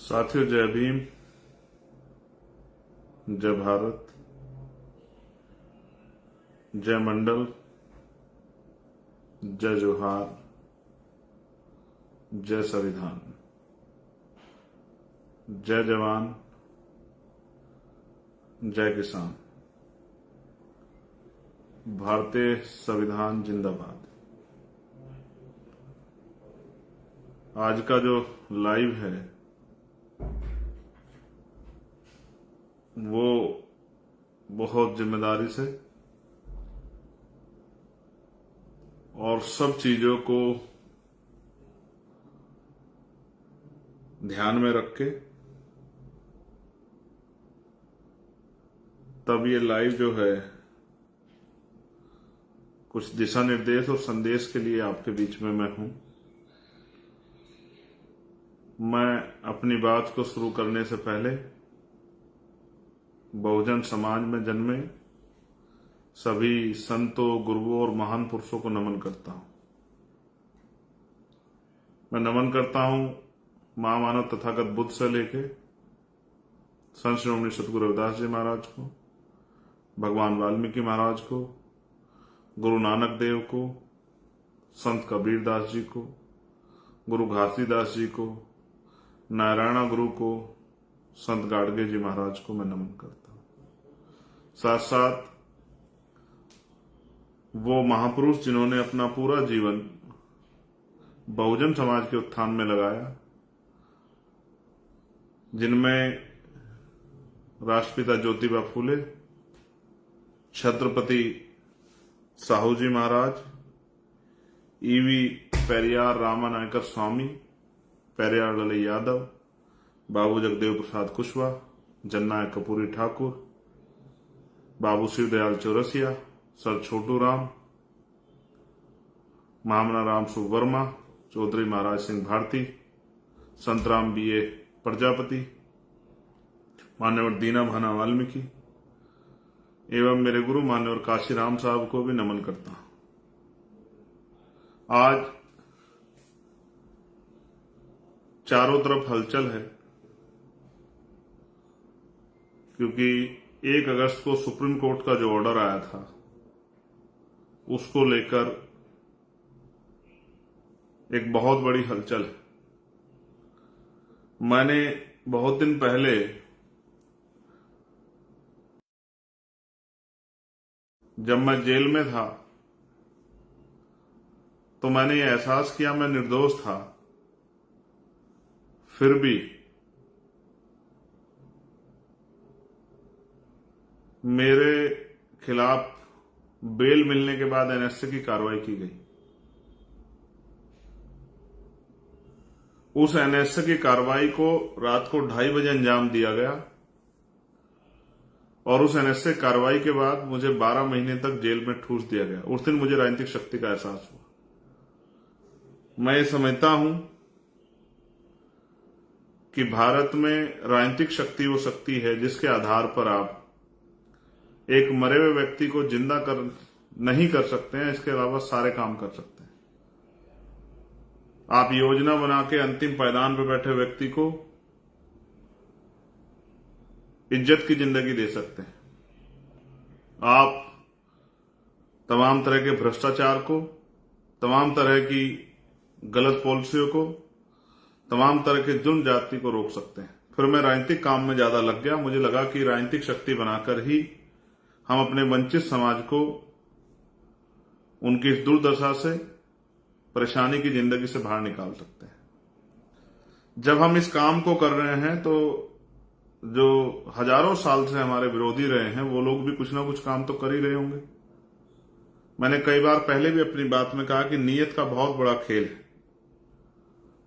साथियों, जय भीम, जय भारत, जय मंडल, जय जोहार, जय संविधान, जय जवान, जय किसान, भारतीय संविधान जिंदाबाद। आज का जो लाइव है वो बहुत जिम्मेदारी से और सब चीजों को ध्यान में रख के तब ये लाइव जो है कुछ दिशा निर्देश और संदेश के लिए आपके बीच में मैं हूं। मैं अपनी बात को शुरू करने से पहले बहुजन समाज में जन्मे सभी संतों, गुरुओं और महान पुरुषों को नमन करता हूं। मैं नमन करता हूं महामानव तथागत बुद्ध से लेके संत श्रोमणी सतगुरु रविदास जी महाराज को, भगवान वाल्मीकि महाराज को, गुरु नानक देव को, संत कबीर दास जी को, गुरु घासीदास जी को, नारायणा गुरु को, संत गाडगे जी महाराज को मैं नमन करता हूं। साथ साथ वो महापुरुष जिन्होंने अपना पूरा जीवन बहुजन समाज के उत्थान में लगाया, जिनमें राष्ट्रपिता ज्योतिबा फूले, छत्रपति साहू जी महाराज, ईवी पेरियार रामानायकर स्वामी, पेरियार ललई यादव, बाबू जगदेव प्रसाद कुशवाहा, जननायक कपूरी ठाकुर, बाबू शिवदयाल चौरसिया, सर छोटू राम, महामना राम सुख वर्मा, चौधरी महाराज सिंह भारती, संतराम बीए प्रजापति, मान्यवर दीना भाना वाल्मीकि एवं मेरे गुरु मान्यवर काशीराम साहब को भी नमन करता हूं। आज चारों तरफ हलचल है क्योंकि 1 अगस्त को सुप्रीम कोर्ट का जो ऑर्डर आया था उसको लेकर एक बहुत बड़ी हलचल है। मैंने बहुत दिन पहले जब मैं जेल में था तो मैंने ये एहसास किया मैं निर्दोष था, फिर भी मेरे खिलाफ बेल मिलने के बाद एनएसए की कार्रवाई की गई। उस एनएसए की कार्रवाई को रात को 2:30 बजे अंजाम दिया गया और उस एनएसए कार्रवाई के बाद मुझे 12 महीने तक जेल में ठूस दिया गया। उस दिन मुझे राजनीतिक शक्ति का एहसास हुआ। मैं ये समझता हूं कि भारत में राजनीतिक शक्ति वो शक्ति है जिसके आधार पर आप एक मरे हुए व्यक्ति को जिंदा नहीं कर सकते हैं, इसके अलावा सारे काम कर सकते हैं। आप योजना बना के अंतिम पायदान पर बैठे व्यक्ति को इज्जत की जिंदगी दे सकते हैं। आप तमाम तरह के भ्रष्टाचार को, तमाम तरह की गलत पॉलिसियों को, तमाम तरह के जुर्म जाति को रोक सकते हैं। फिर मैं राजनीतिक काम में ज्यादा लग गया। मुझे लगा कि राजनीतिक शक्ति बनाकर ही हम अपने वंचित समाज को उनकी इस दुर्दशा से, परेशानी की जिंदगी से बाहर निकाल सकते हैं। जब हम इस काम को कर रहे हैं तो जो हजारों साल से हमारे विरोधी रहे हैं वो लोग भी कुछ ना कुछ काम तो कर ही रहे होंगे। मैंने कई बार पहले भी अपनी बात में कहा कि नीयत का बहुत बड़ा खेल है।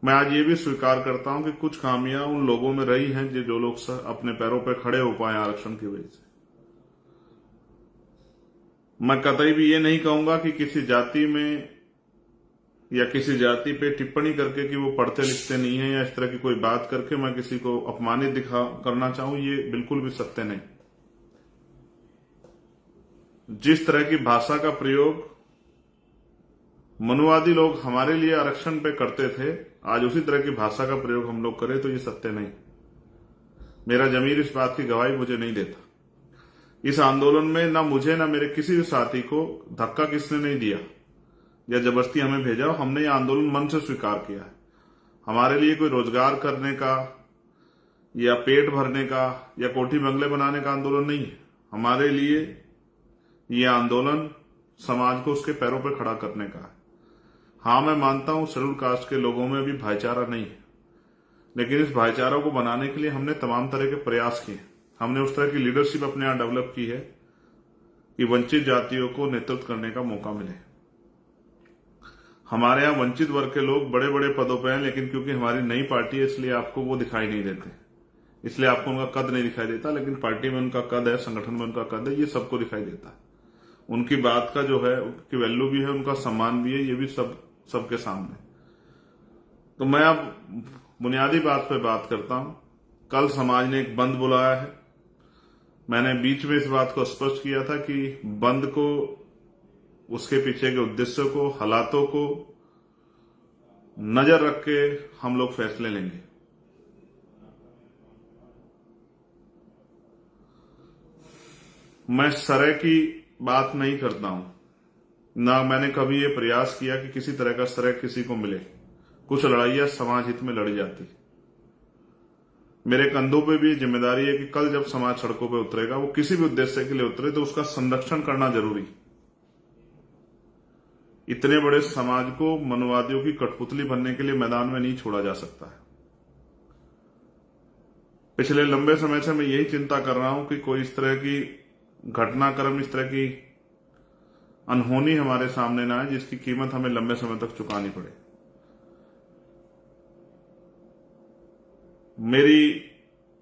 मैं आज ये भी स्वीकार करता हूं कि कुछ खामियां उन लोगों में रही हैं जो लोग अपने पैरों पर खड़े हो पाए आरक्षण की वजह से। मैं कतई भी ये नहीं कहूंगा कि किसी जाति में या किसी जाति पे टिप्पणी करके कि वो पढ़ते लिखते नहीं है या इस तरह की कोई बात करके मैं किसी को अपमानित करना चाहूं, ये बिल्कुल भी सत्य नहीं। जिस तरह की भाषा का प्रयोग मनुवादी लोग हमारे लिए आरक्षण पे करते थे, आज उसी तरह की भाषा का प्रयोग हम लोग करें तो ये सत्य नहीं। मेरा जमीर इस बात की गवाही मुझे नहीं देता। इस आंदोलन में ना मुझे ना मेरे किसी भी साथी को धक्का किसने नहीं दिया या जबरदस्ती हमें भेजा। हमने ये आंदोलन मन से स्वीकार किया है। हमारे लिए कोई रोजगार करने का या पेट भरने का या कोठी बंगले बनाने का आंदोलन नहीं है। हमारे लिए ये आंदोलन समाज को उसके पैरों पर खड़ा करने का है। हाँ, मैं मानता हूं शेड्यूल कास्ट के लोगों में भी भाईचारा नहीं है, लेकिन इस भाईचारा को बनाने के लिए हमने तमाम तरह के प्रयास किए। हमने उस तरह की लीडरशिप अपने यहां डेवलप की है कि वंचित जातियों को नेतृत्व करने का मौका मिले। हमारे यहां वंचित वर्ग के लोग बड़े बड़े पदों पर हैं, लेकिन क्योंकि हमारी नई पार्टी है इसलिए आपको वो दिखाई नहीं देते, इसलिए आपको उनका कद नहीं दिखाई देता। लेकिन पार्टी में उनका कद है, संगठन में उनका कद है, ये सबको दिखाई देता है। उनकी बात का जो है उनकी वैल्यू भी है, उनका सम्मान भी है, ये भी सबके सामने। तो मैं अब बुनियादी बात पे बात करता हूं। कल समाज ने एक बंद बुलाया है। मैंने बीच में इस बात को स्पष्ट किया था कि बंद को, उसके पीछे के उद्देश्यों को, हालातों को नजर रख के हम लोग फैसले लेंगे। मैं सरे की बात नहीं करता हूं, ना मैंने कभी ये प्रयास किया कि किसी तरह का सरे किसी को मिले। कुछ लड़ाइयां समाज हित में लड़ी जाती। मेरे कंधों पे भी जिम्मेदारी है कि कल जब समाज सड़कों पे उतरेगा, वो किसी भी उद्देश्य के लिए उतरे, तो उसका संरक्षण करना जरूरी। इतने बड़े समाज को मनुवादियों की कठपुतली बनने के लिए मैदान में नहीं छोड़ा जा सकता है। पिछले लंबे समय से मैं यही चिंता कर रहा हूं कि कोई इस तरह की घटनाक्रम, इस तरह की अनहोनी हमारे सामने ना आए जिसकी कीमत हमें लंबे समय तक चुकानी पड़े। मेरी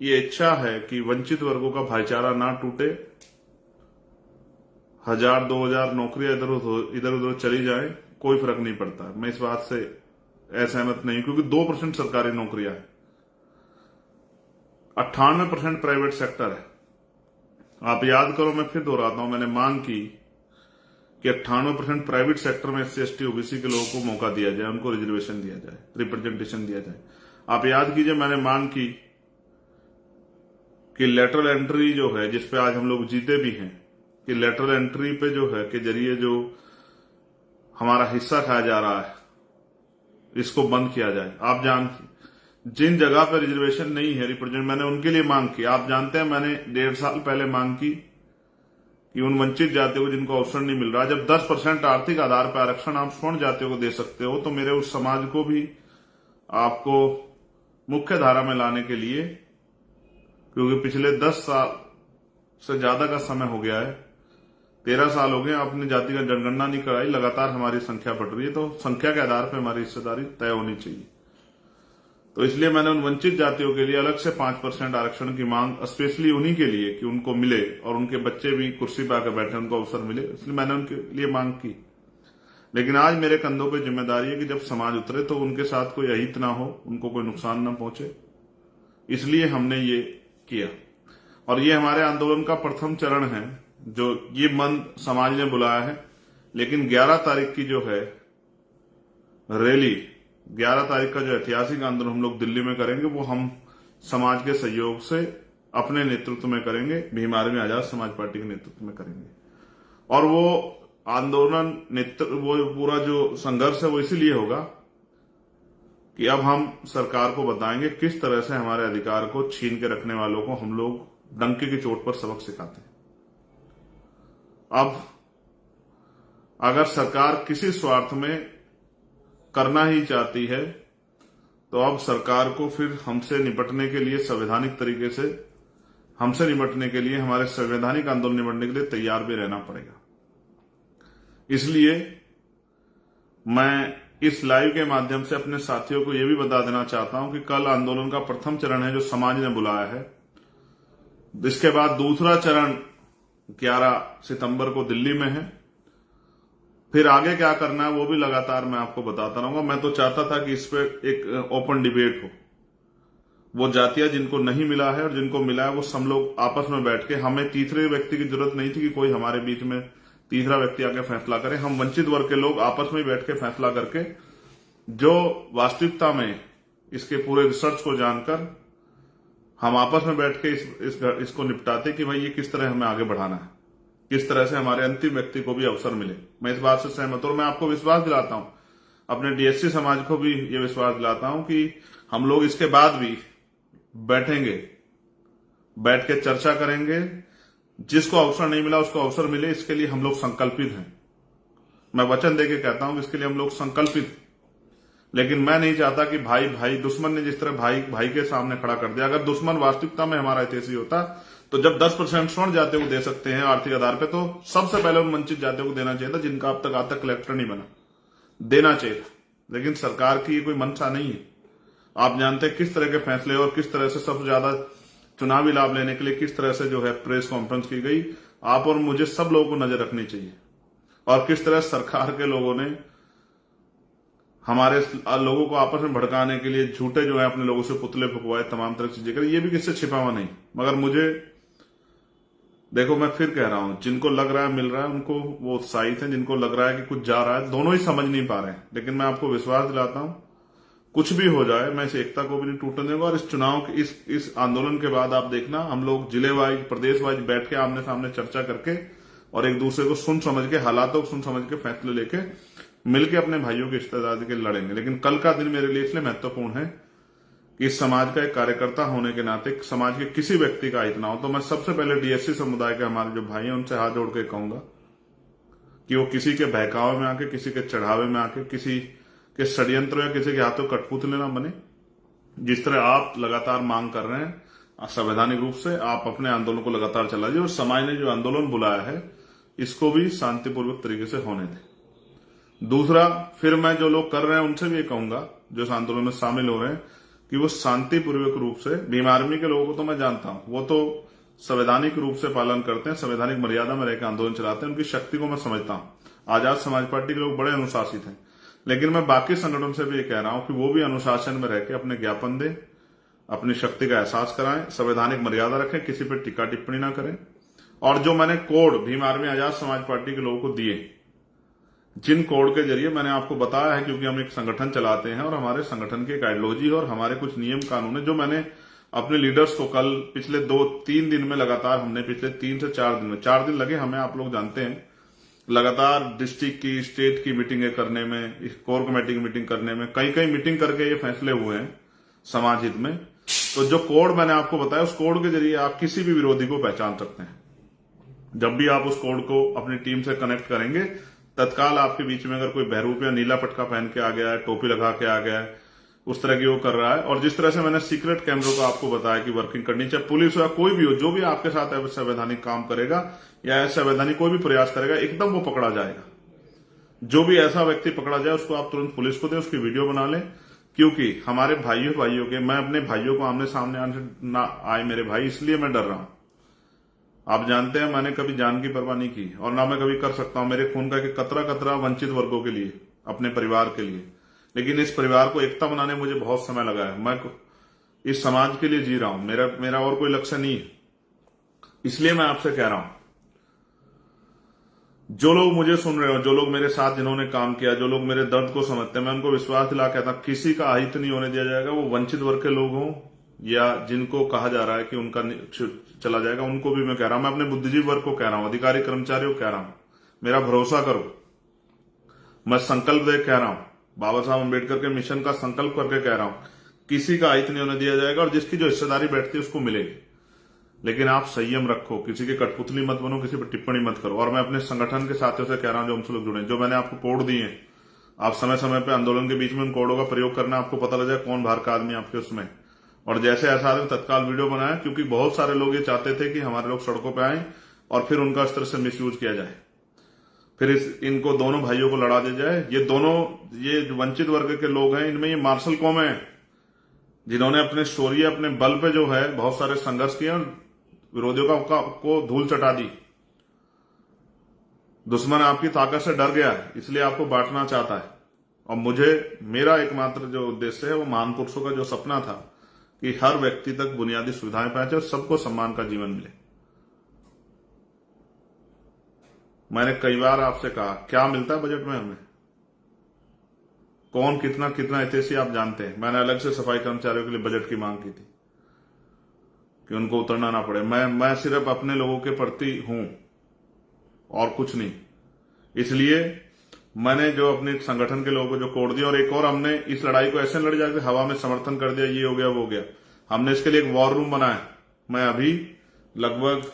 ये इच्छा है कि वंचित वर्गों का भाईचारा ना टूटे। 1000-2000 नौकरियां इधर उधर चली जाए, कोई फर्क नहीं पड़ता। मैं इस बात से असहमत नहीं, क्योंकि 2% सरकारी नौकरियां है, 98% प्राइवेट सेक्टर है। आप याद करो, मैं फिर दोहराता हूं, मैंने मांग की कि 98% प्राइवेट सेक्टर में SC ST OBC के लोगों को मौका दिया जाए, उनको रिजर्वेशन दिया जाए, रिप्रेजेंटेशन दिया जाए। आप याद कीजिए, मैंने मांग की कि लेटरल एंट्री जो है, जिसपे आज हम लोग जीते भी हैं, कि लेटरल एंट्री पे जो है के जरिए जो हमारा हिस्सा खाया जा रहा है, इसको बंद किया जाए। आप जिन जगह पर रिजर्वेशन नहीं है, रिप्रेजेंट, मैंने उनके लिए मांग की। आप जानते हैं, मैंने 1.5 साल पहले मांग की कि उन वंचित जातियों को जिनको अवसर नहीं मिल रहा, जब 10% आर्थिक आधार पर आरक्षण आप स्वर्ण जातियों को दे सकते हो, तो मेरे उस समाज को भी आपको मुख्य धारा में लाने के लिए, क्योंकि पिछले 10 साल से ज्यादा का समय हो गया है, 13 साल हो गए, अपनी जाति का जनगणना नहीं कराई, लगातार हमारी संख्या बढ़ रही है, तो संख्या के आधार पर हमारी हिस्सेदारी तय होनी चाहिए। तो इसलिए मैंने उन वंचित जातियों के लिए अलग से 5% आरक्षण की मांग, स्पेशली उन्हीं के लिए कि उनको मिले और उनके बच्चे भी कुर्सी पर आकर बैठे, उनको अवसर मिले, इसलिए मैंने उनके लिए मांग की। लेकिन आज मेरे कंधों पे जिम्मेदारी है कि जब समाज उतरे तो उनके साथ कोई अहित ना हो, उनको कोई नुकसान ना पहुंचे, इसलिए हमने ये किया। और ये हमारे आंदोलन का प्रथम चरण है, जो ये मंद समाज ने बुलाया है। लेकिन 11 तारीख की जो है रैली, 11 तारीख का जो ऐतिहासिक आंदोलन हम लोग दिल्ली में करेंगे, वो हम समाज के सहयोग से अपने नेतृत्व में करेंगे, भीम आर्मी आजाद समाज पार्टी के नेतृत्व में करेंगे। और वो आंदोलन, वो पूरा जो संघर्ष है, वो इसीलिए होगा कि अब हम सरकार को बताएंगे किस तरह से हमारे अधिकार को छीन के रखने वालों को हम लोग डंके की चोट पर सबक सिखाते हैं। अब अगर सरकार किसी स्वार्थ में करना ही चाहती है, तो अब सरकार को फिर हमसे निपटने के लिए, संवैधानिक तरीके से हमसे निपटने के लिए, हमारे संवैधानिक आंदोलन निपटने के लिए तैयार भी रहना पड़ेगा। इसलिए मैं इस लाइव के माध्यम से अपने साथियों को यह भी बता देना चाहता हूं कि कल आंदोलन का प्रथम चरण है जो समाज ने बुलाया है। इसके बाद दूसरा चरण 11 सितंबर को दिल्ली में है। फिर आगे क्या करना है वो भी लगातार मैं आपको बताता रहूंगा। मैं तो चाहता था कि इस पर एक ओपन डिबेट हो। वो जातियां जिनको नहीं मिला है और जिनको मिला है, वो सब लोग आपस में बैठ के, हमें तीसरे व्यक्ति की जरूरत नहीं थी कि कोई हमारे बीच में तीसरा व्यक्ति आके फैसला करे। हम वंचित वर्ग के लोग आपस में बैठ के फैसला करके, जो वास्तविकता में इसके पूरे रिसर्च को जानकर हम आपस में बैठ के इसको निपटाते कि भाई ये किस तरह हमें आगे बढ़ाना है, किस तरह से हमारे अंतिम व्यक्ति को भी अवसर मिले। मैं इस बात से सहमत हूं और मैं आपको विश्वास दिलाता हूं, अपने डीएससी समाज को भी ये विश्वास दिलाता हूं कि हम लोग इसके बाद भी बैठेंगे, बैठ के चर्चा करेंगे। जिसको अवसर नहीं मिला उसको अवसर मिले, इसके लिए हम लोग संकल्पित हैं। मैं वचन देके कहता हूं कि इसके लिए हम लोग संकल्पित हैं। लेकिन मैं नहीं चाहता कि भाई भाई दुश्मन ने जिस तरह भाई भाई के सामने खड़ा कर दिया, अगर दुश्मन वास्तविकता में हमारा हितैषी होता तो जब 10% स्वर्ण जाते को दे सकते हैं आर्थिक आधार पे, तो सबसे पहले उन वंचित जातियों को देना चाहिए था जिनका अब तक आज तक कलेक्टर नहीं बना, देना चाहिए था। लेकिन सरकार की ये कोई मंशा नहीं है। आप जानते हैं किस तरह के फैसले और किस तरह से सबसे ज्यादा चुनावी लाभ लेने के लिए किस तरह से जो है प्रेस कॉन्फ्रेंस की गई। आप और मुझे सब लोगों को नजर रखनी चाहिए और किस तरह सरकार के लोगों ने हमारे लोगों को आपस में भड़काने के लिए झूठे जो है अपने लोगों से पुतले फुकवाए, तमाम तरह की चीजें करी। ये भी किससे छिपा हुआ नहीं। मगर मुझे देखो, मैं फिर कह रहा हूं, जिनको लग रहा है मिल रहा है उनको वो उत्साहित है, जिनको लग रहा है कि कुछ जा रहा है, दोनों ही समझ नहीं पा रहे हैं। लेकिन मैं आपको विश्वास दिलाता हूं, कुछ भी हो जाए मैं इस एकता को भी नहीं टूटने दूंगा। और इस चुनाव के इस आंदोलन के बाद आप देखना, हम लोग जिले वाइज प्रदेश वाइज बैठ के आमने सामने चर्चा करके और एक दूसरे को सुन समझ के, हालातों को सुन समझ के फैसले लेके मिलकर अपने भाइयों की रिश्तेदारी के लड़ेंगे। लेकिन कल का दिन मेरे लिए इसलिए महत्वपूर्ण है कि इस समाज का एक कार्यकर्ता होने के नाते समाज के किसी व्यक्ति का हित ना हो। तो मैं सबसे पहले डीएससी समुदाय के हमारे जो भाई हैं उनसे हाथ जोड़ के कहूंगा कि वो किसी के बहकावे में आके, किसी के चढ़ावे में आके, किसी के षड्यंत्र या किसी के हाथों कठपुतले ना बने। जिस तरह आप लगातार मांग कर रहे हैं संवैधानिक रूप से, आप अपने आंदोलन को लगातार चलाइए और समाज ने जो आंदोलन बुलाया है इसको भी शांतिपूर्वक तरीके से होने दें। दूसरा, फिर मैं जो लोग कर रहे हैं उनसे भी ये कहूंगा जो इस आंदोलन में शामिल हो रहे हैं कि वो शांतिपूर्वक रूप से, भीम आर्मी के लोगों को तो मैं जानता हूं, वो तो संवैधानिक रूप से पालन करते हैं, संवैधानिक मर्यादा में रहकर आंदोलन चलाते हैं, उनकी शक्ति को मैं समझता हूं। आजाद समाज पार्टी के लोग बड़े अनुशासित हैं। लेकिन मैं बाकी संगठन से भी ये कह रहा हूं कि वो भी अनुशासन में रहकर अपने ज्ञापन दें, अपनी शक्ति का एहसास कराएं, संवैधानिक मर्यादा रखें, किसी पर टीका टिप्पणी ना करें। और जो मैंने code Bhim army Azad Samaj party के लोगों को दिए, जिन कोड के जरिए मैंने आपको बताया है, क्योंकि हम एक संगठन चलाते हैं और हमारे संगठन की एक आइडियोलॉजी और हमारे कुछ नियम कानून है, जो मैंने अपने लीडर्स को कल पिछले 2-3 दिन में लगातार, हमने पिछले 3 से 4 दिन में, 4 दिन लगे हमें, आप लोग जानते हैं, लगातार डिस्ट्रिक्ट की, स्टेट की मीटिंगें करने में, कोर कमेटी की मीटिंग करने में, कई मीटिंग करके ये फैसले हुए हैं समाज हित में। तो जो कोड मैंने आपको बताया, उस कोड के जरिए आप किसी भी विरोधी को पहचान सकते हैं। जब भी आप उस कोड को अपनी टीम से कनेक्ट करेंगे, तत्काल आपके बीच में अगर कोई बहरूप या नीला पटका पहन के आ गया है, टोपी लगा के आ गया है, उस तरह की वो कर रहा है, और जिस तरह से मैंने सीक्रेट कैमरों को आपको बताया कि वर्किंग करनी चाहिए, पुलिस हो या कोई भी हो, जो भी आपके साथ अवैधानिक काम करेगा या असंवैधानिक कोई भी प्रयास करेगा, एकदम वो पकड़ा जाएगा। जो भी ऐसा व्यक्ति पकड़ा जाए उसको आप तुरंत पुलिस को दें, उसकी वीडियो बना लें। क्योंकि हमारे भाइयों के, मैं अपने भाइयों को आमने सामने ना आए मेरे भाई, इसलिए मैं डर रहा हूं। आप जानते हैं मैंने कभी जान की परवाह नहीं की और ना मैं कभी कर सकता हूं। मेरे खून का एक कतरा कतरा वंचित वर्गों के लिए, अपने परिवार के लिए। लेकिन इस परिवार को एकता बनाने में मुझे बहुत समय लगा है। मैं इस समाज के लिए जी रहा हूं, मेरा और कोई लक्ष्य नहीं है। इसलिए मैं आपसे कह रहा हूं, जो लोग मुझे सुन रहे हो, जो लोग मेरे साथ जिन्होंने काम किया, जो लोग मेरे दर्द को समझते हैं, मैं उनको विश्वास दिला कहता हूं, किसी का अहित नहीं होने दिया जाएगा। वो वंचित वर्ग के लोग हों या जिनको कहा जा रहा है कि उनका चला जाएगा, उनको भी मैं कह रहा हूं। मैं अपने बुद्धिजीवी वर्ग को कह रहा हूं, अधिकारी कर्मचारियों को कह रहा हूं, मेरा भरोसा करो। मैं संकल्प दे कह रहा हूं, बाबा साहब अम्बेडकर के मिशन का संकल्प करके कह रहा हूं, किसी का अहित नहीं होने दिया जाएगा और जिसकी जो हिस्सेदारी बैठती है उसको मिलेगी। लेकिन आप संयम रखो, किसी के कठपुतली मत बनो, किसी पर टिप्पणी मत करो। और मैं अपने संगठन के साथियों से कह रहा हूं जो हमसे लोग जुड़े, जो मैंने आपको कोड दिए हैं, आप समय समय पर आंदोलन के बीच में उन कोडों का प्रयोग करना, आपको पता लग जाए कौन बाहर का आदमी आपके उसमें। और जैसे ऐसा आदमी तत्काल वीडियो बनाया, क्योंकि बहुत सारे लोग ये चाहते थे कि हमारे लोग सड़कों पर आए और फिर उनका इस तरह से मिसयूज किया जाए, फिर इनको दोनों भाइयों को लड़ा दिया जाए। ये वंचित वर्ग के लोग हैं, इनमें ये मार्शल कौम है जिन्होंने अपने शौर्य, अपने बल पे जो है बहुत सारे संघर्ष किए और विरोधियों को धूल चटा दी। दुश्मन आपकी ताकत से डर गया, इसलिए आपको बांटना चाहता है। और मेरा एकमात्र जो उद्देश्य है वो महान पुरुषों का जो सपना था कि हर व्यक्ति तक बुनियादी सुविधाएं पहुंचे और सबको सम्मान का जीवन मिले। मैंने कई बार आपसे कहा, क्या मिलता है बजट में हमें, कौन कितना हितैषी आप जानते हैं। मैंने अलग से सफाई कर्मचारियों के लिए बजट की मांग की थी। कि उनको उतरना ना पड़े। मैं सिर्फ अपने लोगों के प्रति हूं और कुछ नहीं। इसलिए मैंने जो अपने संगठन के लोगों को जो कोड दिया, और एक और हमने इस लड़ाई को ऐसे लड़ जाकर हवा में समर्थन कर दिया, ये हो गया वो हो गया। हमने इसके लिए एक वॉर रूम बनाया। मैं अभी लगभग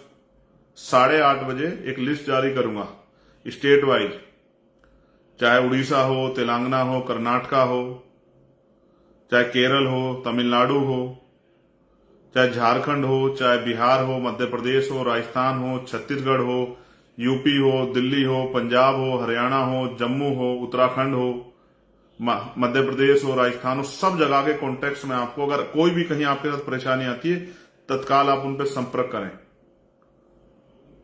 8:30 बजे एक लिस्ट जारी करूंगा स्टेट वाइज, चाहे उड़ीसा हो, तेलंगाना हो, कर्नाटका हो, चाहे केरल हो, तमिलनाडु हो, चाहे झारखंड हो, चाहे बिहार हो, मध्य प्रदेश हो, राजस्थान हो, छत्तीसगढ़ हो, यूपी हो, दिल्ली हो, पंजाब हो, हरियाणा हो, जम्मू हो, उत्तराखंड हो, मध्य प्रदेश हो, राजस्थान हो, सब जगह के कॉन्टेक्ट में आपको, अगर कोई भी कहीं आपके साथ परेशानी आती है, तत्काल आप उन पर संपर्क करें।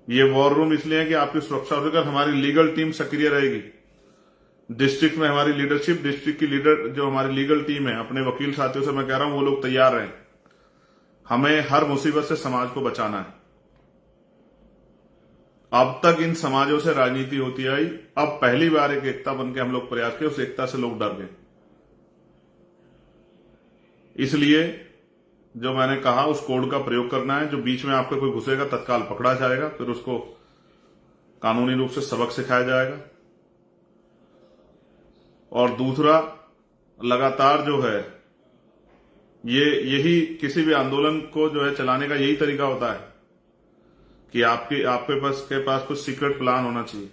ये वॉर रूम इसलिए है कि आपकी सुरक्षा होकर हमारी लीगल टीम सक्रिय रहेगी। डिस्ट्रिक्ट में हमारी लीडरशिप, डिस्ट्रिक्ट की लीडर जो हमारी लीगल टीम है, अपने वकील साथियों से मैं कह रहा हूं वो लोग तैयार रहें। हमें हर मुसीबत से समाज को बचाना है। अब तक इन समाजों से राजनीति होती आई, अब पहली बार एक एकता बनके हम लोग प्रयास किए, उस एकता से लोग डर गए। इसलिए जो मैंने कहा उस कोड का प्रयोग करना है। जो बीच में आपका कोई घुसेगा तत्काल पकड़ा जाएगा, फिर उसको कानूनी रूप से सबक सिखाया जाएगा। और दूसरा, लगातार जो है यही किसी भी आंदोलन को जो है चलाने का यही तरीका होता है कि आपके पास कुछ सीक्रेट प्लान होना चाहिए।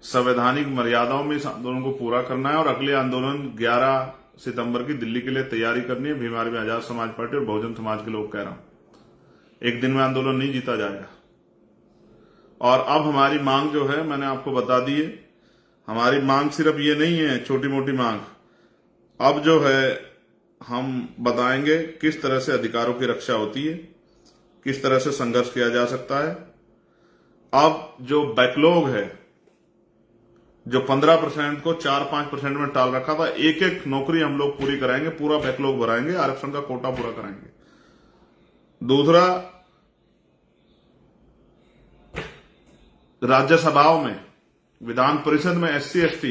संवैधानिक मर्यादाओं में इस आंदोलन को पूरा करना है और अगले आंदोलन 11 सितंबर की दिल्ली के लिए तैयारी करनी है। भीम आर्मी आजाद समाज पार्टी और बहुजन समाज के लोग कह रहा हूं, एक दिन में आंदोलन नहीं जीता जाएगा। और अब हमारी मांग जो है मैंने आपको बता दी है। हमारी मांग सिर्फ ये नहीं है छोटी मोटी मांग, अब जो है हम बताएंगे किस तरह से अधिकारों की रक्षा होती है, किस तरह से संघर्ष किया जा सकता है। अब जो बैकलॉग है, जो 15% को 4-5% में टाल रखा था, एक एक नौकरी हम लोग पूरी कराएंगे, पूरा बैकलॉग भराएंगे, आरक्षण का कोटा पूरा कराएंगे। दूसरा, राज्यसभाओं में, विधान परिषद में SC ST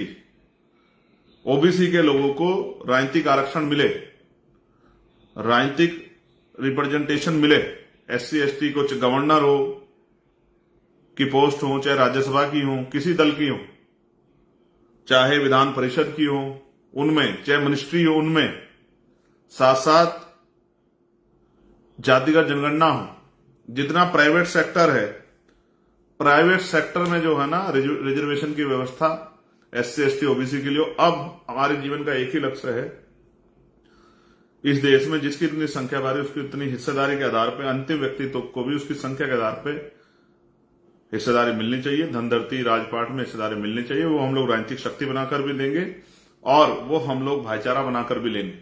OBC के लोगों को राजनीतिक आरक्षण मिले, राजनीतिक रिप्रेजेंटेशन मिले। SC ST को गवर्नर हो की पोस्ट हो, चाहे राज्यसभा की हो, किसी दल की हो, चाहे विधान परिषद की हो उनमें, चाहे मिनिस्ट्री हो उनमें, साथ साथ जातिगत जनगणना हो। जितना प्राइवेट सेक्टर है, प्राइवेट सेक्टर में जो है ना रिजर्वेशन की व्यवस्था SC ST OBC के लिए। अब हमारे जीवन का एक ही लक्ष्य है, इस देश में जिसकी इतनी संख्या बारी, उसकी इतनी हिस्सेदारी के आधार पर अंतिम व्यक्तित्व को भी उसकी संख्या के आधार पर हिस्सेदारी मिलनी चाहिए। धनधरती राजपाट में हिस्सेदारी मिलनी चाहिए। वो हम लोग राजनीतिक शक्ति बनाकर भी देंगे और वो हम लोग भाईचारा बनाकर भी लेंगे।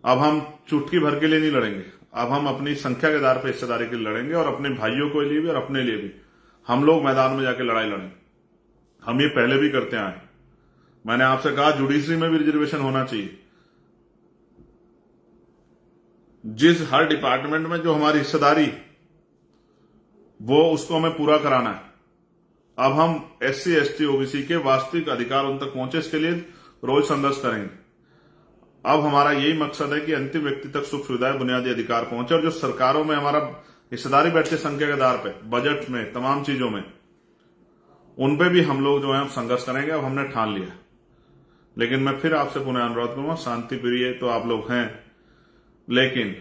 अब हम चुटकी भर के लिए नहीं लड़ेंगे, अब हम अपनी संख्या के आधार पर हिस्सेदारी के लिए लड़ेंगे और अपने भाइयों के लिए भी और अपने लिए भी हम लोग मैदान में जाके लड़ाई लड़ेंगे। हम ये पहले भी करते आए। मैंने आपसे कहा जुडिशरी में भी रिजर्वेशन होना चाहिए। जिस हर डिपार्टमेंट में जो हमारी हिस्सेदारी, वो उसको हमें पूरा कराना है। अब हम SC ST OBC के वास्तविक अधिकार उन तक पहुंचे, इसके लिए रोज संघर्ष करेंगे। अब हमारा यही मकसद है कि अंतिम व्यक्ति तक सुख सुविधाएं, बुनियादी अधिकार पहुंचे। और जो सरकारों में हमारा हिस्सेदारी बैठती संख्या के आधार पर, बजट में, तमाम चीजों में, उन पे भी हम लोग जो है संघर्ष करेंगे। अब हमने ठान लिया। लेकिन मैं फिर आपसे पुनः अनुरोध करूंगा, शांति प्रिय तो आप लोग हैं, लेकिन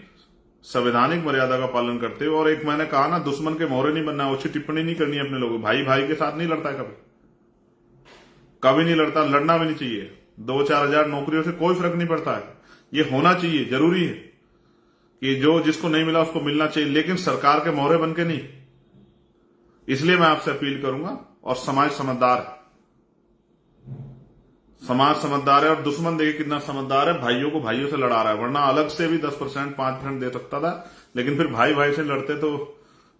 संवैधानिक मर्यादा का पालन करते हुए। और एक मैंने कहा ना, दुश्मन के मोहरे नहीं बनना, अच्छी टिप्पणी नहीं करनी है अपने लोगों। भाई भाई के साथ नहीं लड़ता है, कभी नहीं लड़ता, लड़ना भी नहीं चाहिए। 2-4 हजार नौकरियों से कोई फर्क नहीं पड़ता है। ये होना चाहिए, जरूरी है कि जो जिसको नहीं मिला उसको मिलना चाहिए, लेकिन सरकार के मोहरे बन के नहीं। इसलिए मैं आपसे अपील करूंगा। और समाज समझदार है और दुश्मन देखिए कितना समझदार है, भाइयों को भाइयों से लड़ा रहा है। वरना अलग से भी 10% 5% दे सकता था, लेकिन फिर भाई भाई से लड़ते तो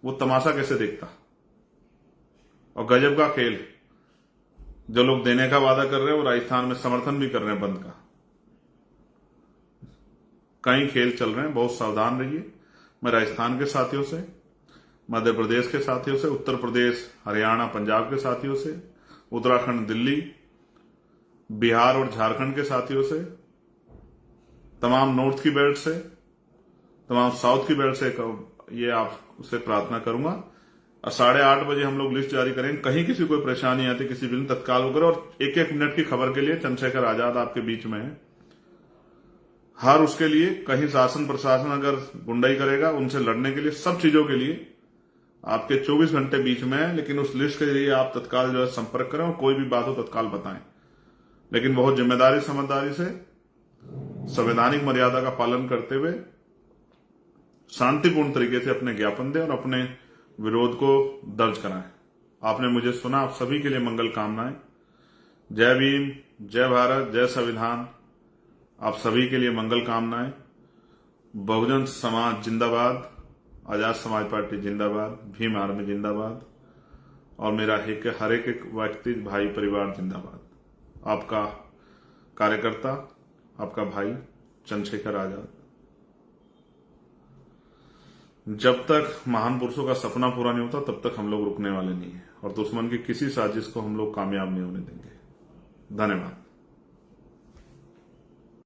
वो तमाशा कैसे देखता। और गजब का खेल, जो लोग देने का वादा कर रहे हैं वो राजस्थान में समर्थन भी कर रहे हैं बंद का। कई खेल चल रहे हैं, बहुत सावधान रहिए। मैं राजस्थान के साथियों से, मध्य प्रदेश के साथियों से, उत्तर प्रदेश, हरियाणा, पंजाब के साथियों से, उत्तराखंड, दिल्ली, बिहार और झारखंड के साथियों से, तमाम नॉर्थ की बेल्ट से, तमाम साउथ की बेल्ट से ये आपसे प्रार्थना करूंगा। और 8:30 बजे हम लोग लिस्ट जारी करेंगे। कहीं किसी कोई परेशानी आती किसी भी तत्काल होकर, और एक एक मिनट की खबर के लिए चंद्रशेखर आजाद आपके बीच में है। हर उसके लिए कहीं शासन प्रशासन अगर गुंडाई करेगा, उनसे लड़ने के लिए, सब चीजों के लिए आपके 24 घंटे बीच में है। लेकिन उस लिस्ट के लिए आप तत्काल जो है संपर्क करें और कोई भी बात हो तत्काल बताएं। लेकिन बहुत जिम्मेदारी समझदारी से संवैधानिक मर्यादा का पालन करते हुए शांतिपूर्ण तरीके से अपने ज्ञापन दें और अपने विरोध को दर्ज कराएं। आपने मुझे सुना, आप सभी के लिए मंगल कामनाएं। जय भीम, जय भारत, जय संविधान। आप सभी के लिए मंगल कामनाएं। बहुजन समाज जिंदाबाद, आजाद समाज पार्टी जिंदाबाद, भीम आर्मी जिंदाबाद, और मेरा हर एक व्यक्ति भाई परिवार जिंदाबाद। आपका कार्यकर्ता, आपका भाई चंद्रशेखर आजाद। जब तक महान पुरुषों का सपना पूरा नहीं होता तब तक हम लोग रुकने वाले नहीं है, और दुश्मन की किसी साजिश को हम लोग कामयाब नहीं होने देंगे। धन्यवाद।